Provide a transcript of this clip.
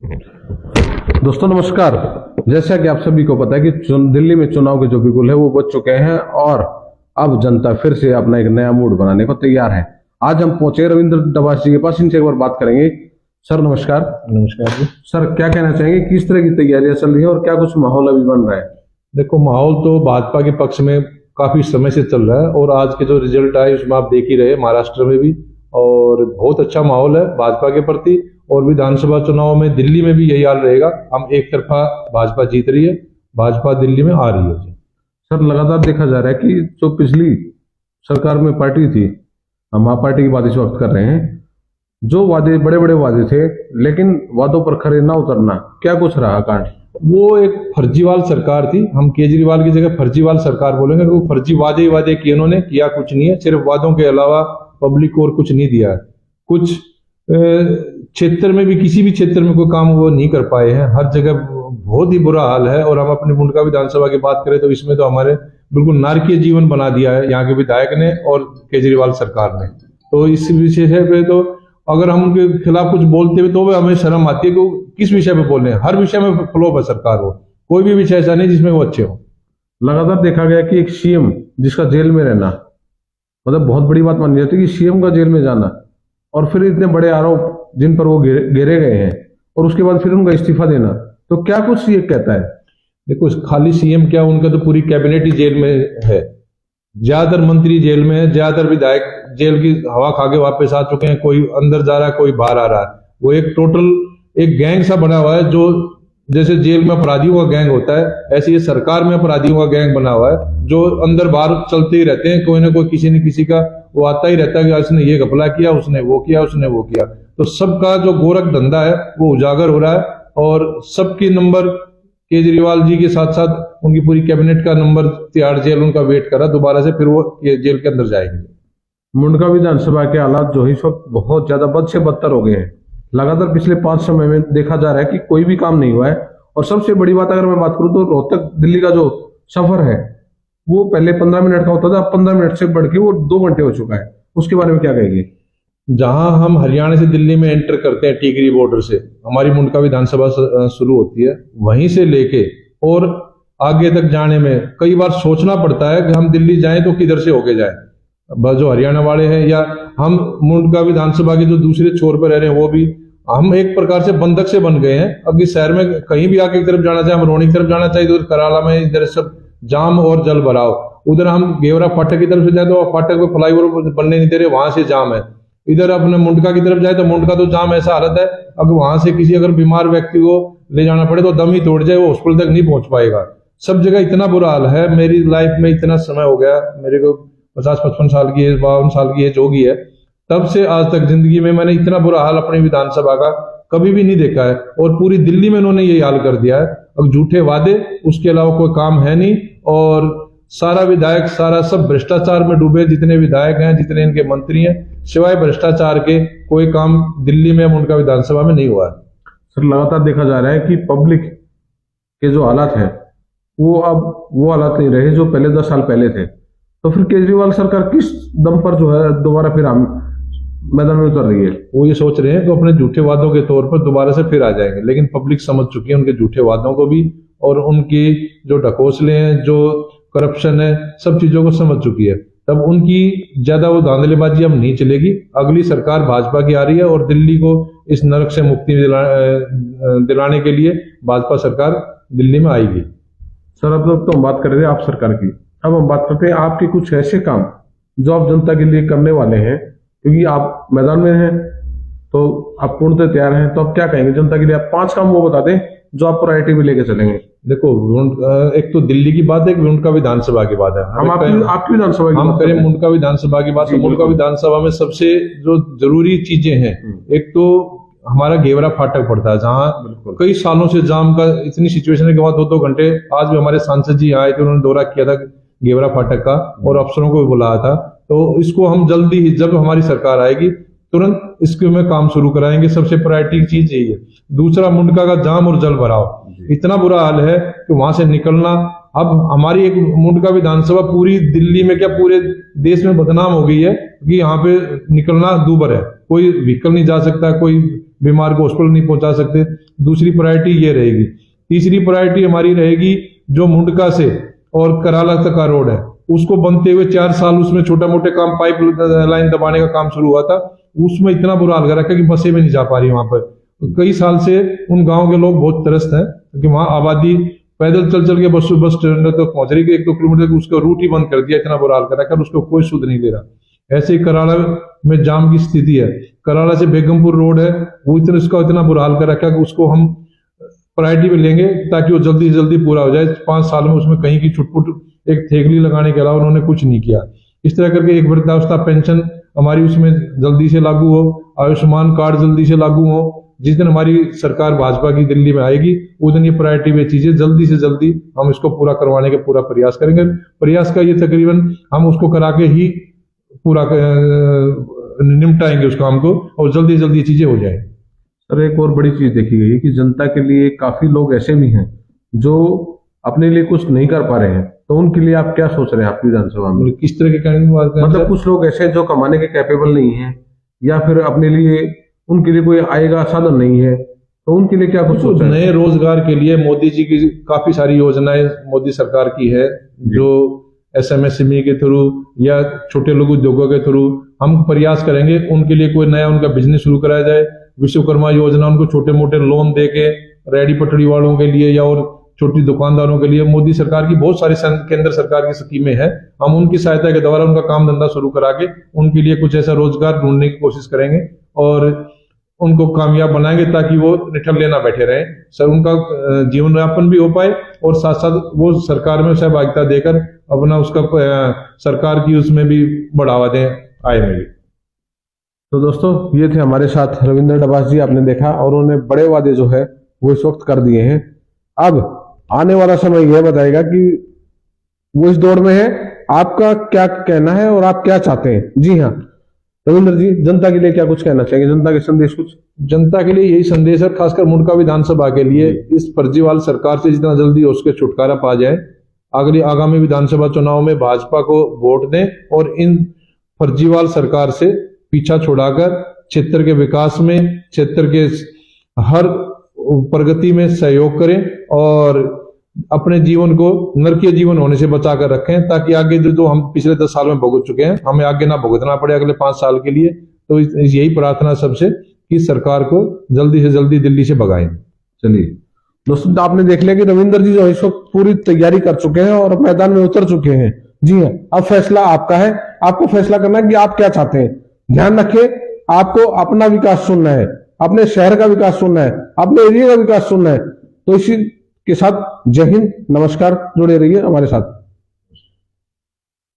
दोस्तों नमस्कार। जैसा कि आप सभी को पता है कि दिल्ली में चुनाव के जो बिगुल है वो बज चुके हैं और अब जनता फिर से अपना एक नया मूड बनाने को तैयार है। आज हम पहुंचे रविंद्र डबास जी के पास, इनसे एक बार बात करेंगे। सर नमस्कार। नमस्कार जी। सर क्या कहना चाहेंगे, किस तरह की तैयारियां चल रही है और क्या कुछ माहौल अभी बन रहा है? देखो, माहौल तो भाजपा के पक्ष में काफी समय से चल रहा है और आज के जो रिजल्ट आए उसमें आप देख ही रहे, महाराष्ट्र में भी और बहुत अच्छा माहौल है भाजपा के प्रति। और विधानसभा चुनाव में दिल्ली में भी यही हाल रहेगा। हम एक तरफा भाजपा जीत रही है, भाजपा दिल्ली में आ रही है जी। सर लगातार देखा जा रहा है कि जो पिछली सरकार में पार्टी थी, हम आप पार्टी की बात इस वक्त कर रहे हैं, जो वादे बड़े बड़े वादे थे लेकिन वादों पर खरे ना उतरना, क्या कुछ रहा कांड? वो एक फर्जीवाल सरकार थी। हम केजरीवाल की जगह फर्जीवाल सरकार बोलेंगे, क्योंकि फर्जी वादे ही वादे किए उन्होंने, किया कुछ नहीं है। सिर्फ वादों के अलावा पब्लिक को और कुछ नहीं दिया है। कुछ क्षेत्र में भी, किसी भी क्षेत्र में कोई काम वो नहीं कर पाए हैं। हर जगह बहुत ही बुरा हाल है। और हम अपने मुंडका विधानसभा की बात करें तो इसमें तो हमारे बिल्कुल नारकीय जीवन बना दिया है यहाँ के विधायक ने और केजरीवाल सरकार ने। तो इस विषय पे तो अगर हम उनके खिलाफ कुछ बोलते हुए तो हमें शर्म आती है कि किस विषय पे बोल रहे हैं। हर विषय में फ्लॉप है सरकार। वो कोई भी विषय ऐसा नहीं जिसमें वो अच्छे हो। लगातार देखा गया कि एक सीएम जिसका जेल में रहना मतलब बहुत बड़ी बात मानी जाती है कि सीएम का जेल में जाना, और फिर इतने बड़े आरोप जिन पर वो घेरे गए हैं और उसके बाद फिर उनका इस्तीफा देना, तो क्या कुछ ये कहता है? देखो, खाली सीएम क्या, उनका तो पूरी कैबिनेट ही जेल में है। ज्यादातर मंत्री जेल में है, ज्यादातर विधायक जेल की हवा खा के वापस आ चुके हैं। कोई अंदर जा रहा है, कोई बाहर आ रहा है। वो एक टोटल एक गैंग सा बना हुआ है। जो जैसे जेल में अपराधियों का गैंग होता है, ऐसे ये सरकार में अपराधियों का गैंग बना हुआ है, जो अंदर बाहर चलते ही रहते हैं। कोई ना कोई किसी न किसी का वो आता ही रहता है कि उसने ये घपला किया, उसने वो किया, उसने वो किया। तो सबका जो गोरख धंधा है वो उजागर हो रहा है। और सबकी नंबर केजरीवाल जी के साथ साथ उनकी पूरी कैबिनेट का नंबर तिहाड़ जेल उनका वेट कर रहा, दोबारा से फिर वो ये जेल के अंदर जाएंगे। मुंडका विधानसभा के हालात जो है इस वक्त बहुत ज्यादा बद से बदतर हो गए हैं। लगातार पिछले 5 समय में देखा जा रहा है कि कोई भी काम नहीं हुआ है। और सबसे बड़ी बात अगर मैं बात करूं तो रोहतक दिल्ली का जो सफर है वो पहले 15 मिनट का होता था, अब 15 मिनट से बढ़ के वो 2 घंटे हो चुका है। उसके बारे में क्या कहेंगे? जहां हम हरियाणा से दिल्ली में एंटर करते हैं, टीकरी बॉर्डर से हमारी मुंडका विधानसभा शुरू होती है, वहीं से लेके और आगे तक जाने में कई बार सोचना पड़ता है कि हम दिल्ली जाएं तो किधर से होके जाएं। जो हरियाणा वाले हैं या हम मुंडका विधानसभा के जो दूसरे छोर पर रह रहे हैं, वो भी हम एक प्रकार से बंधक से बन गए हैं। अब इस शहर में कहीं भी आके एक तरफ जाना चाहे, हम रोहनी की तरफ जाना चाहिए तो कराला में इधर सब जाम और जल भराव। उधर हम गेवरा फाटक की तरफ से जाए तो फाटक पे फ्लाईओवर बनने नहीं दे रहे, वहां से जाम है। इधर अपने मुंडका की तरफ जाए तो मुंडका तो जाम ऐसा हालत है, अब वहां से किसी अगर बीमार व्यक्ति को ले जाना पड़े तो दम ही तोड़ जाए, वो हॉस्पिटल तक नहीं पहुंच पाएगा। सब जगह इतना बुरा हाल है। मेरी लाइफ में इतना समय हो गया, मेरे को 50-55 साल की, 52 साल की एज होगी है, तब से आज तक जिंदगी में मैंने इतना बुरा हाल अपनी विधानसभा का कभी भी नहीं देखा है। और पूरी दिल्ली में इन्होंने यही हाल कर दिया है। अब झूठे वादे, उसके अलावा कोई काम है नहीं। और सारा विधायक सारा सब भ्रष्टाचार में डूबे, जितने विधायक हैं, जितने इनके मंत्री हैं, सिवाय भ्रष्टाचार के कोई काम दिल्ली में उनका विधानसभा में नहीं हुआ है। सर लगातार देखा जा रहा है कि पब्लिक के जो हालात हैं वो अब वो हालात नहीं रहे जो पहले 10 साल पहले थे। तो फिर केजरीवाल सरकार किस दम पर जो है दोबारा फिर मैदान में उतर रही है? वो ये सोच रहे हैं कि अपने झूठे वादों के तौर पर दोबारा से फिर आ जाएंगे, लेकिन पब्लिक समझ चुकी है उनके झूठे वादों को भी, और उनकी जो ढकोसले हैं, जो करप्शन है, सब चीजों को समझ चुकी है। तब उनकी ज्यादा वो धांधलेबाजी अब नहीं चलेगी। अगली सरकार भाजपा की आ रही है और दिल्ली को इस नरक से मुक्ति दिलाने के लिए भाजपा सरकार दिल्ली में आएगी। सर अब तक तो हम बात कर रहे थे आप सरकार की, अब हम बात करते हैं आपके कुछ ऐसे काम जो आप जनता के लिए करने वाले हैं, क्योंकि आप मैदान में हैं तो आप पूर्णतः तैयार हैं। तो आप क्या कहेंगे जनता के लिए? आप 5 काम वो बता दें जो आप प्रायोरिटी में लेके चलेंगे। देखो, एक तो दिल्ली की बात है, एक मुंडका विधानसभा की बात है। हम आपकी विधानसभा की हम बात करें मुंडका विधानसभा की बात, तो मुंडका विधानसभा में सबसे जो जरूरी चीजें हैं, एक तो हमारा गेवरा फाटक पड़ता है, जहां कई सालों से जाम का, इतनी सिचुएशन के बाद 2-2 घंटे, आज भी हमारे सांसद जी आए थे, उन्होंने दौरा किया था गेवरा फाटक का और अफसरों को भी बुलाया था। तो इसको हम जल्दी ही, जब हमारी सरकार आएगी तुरंत इसके में काम शुरू कराएंगे। सबसे प्रायोरिटी चीज यही है। दूसरा, मुंडका का जाम और जल भराव, इतना बुरा हाल है कि वहां से निकलना, अब हमारी एक मुंडका विधानसभा पूरी दिल्ली में क्या पूरे देश में बदनाम हो गई है कि यहाँ पे निकलना दूभर है। कोई व्हीकल नहीं जा सकता, कोई बीमार को हॉस्पिटल नहीं पहुंचा सकते। दूसरी प्रायोरिटी ये रहेगी। तीसरी प्रायोरिटी हमारी रहेगी जो मुंडका से और कराला तक का रोड है, उसको बनते हुए 4 साल उसमें छोटा मोटे काम, पाइप लाइन दबाने का काम शुरू हुआ था, उसमें इतना बुरा हाल कर रखा कि बसें भी नहीं जा पा रही वहां पर। कई साल से उन गांव के लोग बहुत त्रस्त हैं क्योंकि वहां आबादी पैदल चल चल के बस स्टैंड तक पहुंच रही है, 1-2 किलोमीटर उसका रूट ही बंद कर दिया, इतना बुरा हाल कर रखा है, उसको कोई सुध नहीं दे रहा। ऐसे ही कराड़ा में जाम की स्थिति है। कराड़ा से बेगमपुर रोड है, वो इतना बुरा हाल कर रखा है कि उसको हम प्रायोरिटी में लेंगे ताकि वो जल्दी से जल्दी पूरा हो जाए। 5 साल में उसमें कहीं की छुटपुट एक थेगली लगाने के अलावा उन्होंने कुछ नहीं किया। इस तरह करके एक वृद्धावस्था पेंशन हमारी उसमें जल्दी से लागू हो, आयुष्मान कार्ड जल्दी से लागू हो। जिस दिन हमारी सरकार भाजपा की दिल्ली में आएगी उस दिन ये प्रायोरिटी में चीजें जल्दी से जल्दी हम इसको पूरा करवाने का पूरा प्रयास करेंगे। प्रयास का ये तकरीबन हम उसको करा के ही पूरा निपटाएंगे उस काम को और जल्दी से जल्दी चीजें हो जाए। सर एक और बड़ी चीज देखी गई कि जनता के लिए काफी लोग ऐसे भी हैं जो अपने लिए कुछ नहीं कर पा रहे हैं, तो उनके लिए आप क्या सोच रहे हैं आपकी विधानसभा में? किस तरह के कहने की बात करें? मतलब कुछ लोग ऐसे हैं जो कमाने के कैपेबल नहीं है या फिर अपने लिए उनके लिए कोई आएगा साधन नहीं है, तो उनके लिए क्या कुछ सोचा है? नए रोजगार के लिए मोदी जी की काफी सारी योजनाएं मोदी सरकार की है, जो SMSME के थ्रू या छोटे लघु उद्योगों के थ्रू हम प्रयास करेंगे उनके लिए कोई नया उनका बिजनेस शुरू कराया जाए। विश्वकर्मा योजना उनको छोटे मोटे लोन दे के रेडी पटड़ी वालों के लिए या और छोटी दुकानदारों के लिए मोदी सरकार की बहुत सारी केंद्र सरकार की स्कीमें हैं, हम उनकी सहायता के द्वारा उनका काम धंधा शुरू करा के उनके लिए कुछ ऐसा रोजगार ढूंढने की कोशिश करेंगे और उनको कामयाब बनाएंगे ताकि वो निठल्ले ना बैठे रहे सर, उनका जीवन यापन भी हो पाए और साथ साथ वो सरकार में सहभागिता देकर अपना उसका सरकार की उसमें भी बढ़ावा दें आय में भी। तो दोस्तों ये थे हमारे साथ रविंद्र डबास जी, आपने देखा और उन्होंने बड़े वादे जो है वो इस वक्त कर दिए हैं। अब आने वाला समय यह बताएगा कि वो इस दौड़ में है, आपका क्या कहना है और आप क्या चाहते हैं। जी हाँ रविंद्र जी, जनता के लिए क्या कुछ कहना चाहिए, जनता के संदेश कुछ? जनता के लिए यही संदेश है, खासकर मुंडका विधानसभा के लिए, इस फर्जीवाल सरकार से जितना जल्दी हो सके छुटकारा पा जाए। आगामी विधानसभा चुनाव में भाजपा को वोट दें और इन फर्जीवाल सरकार से पीछा छुड़ाकर क्षेत्र के विकास में, क्षेत्र के हर प्रगति में सहयोग करें और अपने जीवन को नरकीय जीवन होने से बचाकर रखें ताकि आगे जो हम पिछले 10 साल में भुगत चुके हैं हमें आगे ना भुगतना पड़े अगले 5 साल के लिए। तो यही प्रार्थना सबसे कि सरकार को जल्दी से जल्दी दिल्ली से भगाएं। चलिए दोस्तों, तो आपने देख लिया कि रविंद्र जी जो इस वक्त पूरी तैयारी कर चुके हैं और मैदान में उतर चुके हैं। जी हाँ, अब फैसला आपका है, आपको फैसला करना है कि आप क्या चाहते हैं। ध्यान रखिए, आपको अपना विकास सुनना है, अपने शहर का विकास सुनना है, अपने एरिया का विकास सुनना है। तो इसी के साथ जय हिंद, नमस्कार, जुड़े रहिए हमारे साथ।